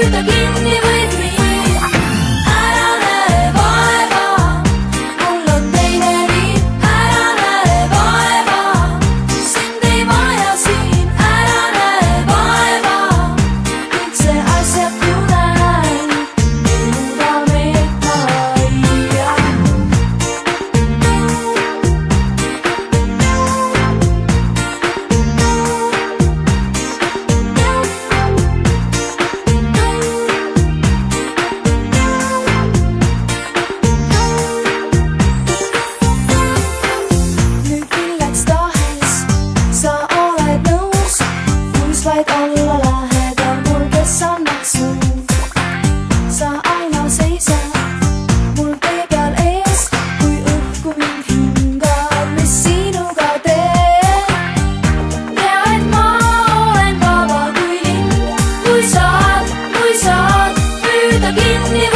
püüda kinni võid mind. Ära näe vaeva, mul on teine riim. Ära näe vaeva, sind ei vaja siin. Ära näe vaeva, kõik see asjatu näin, muuda meelt ma ei jää. Nüüd milleks tahes sa oled nõus, kus vaid olla lähedal mul, kes annaks nõu. Sa aina seisad mul tee peal ees, kui õhku mind hingab, mis sinuga teen. Tea, et ma olen vaba kui lind, kui saad püüda kinni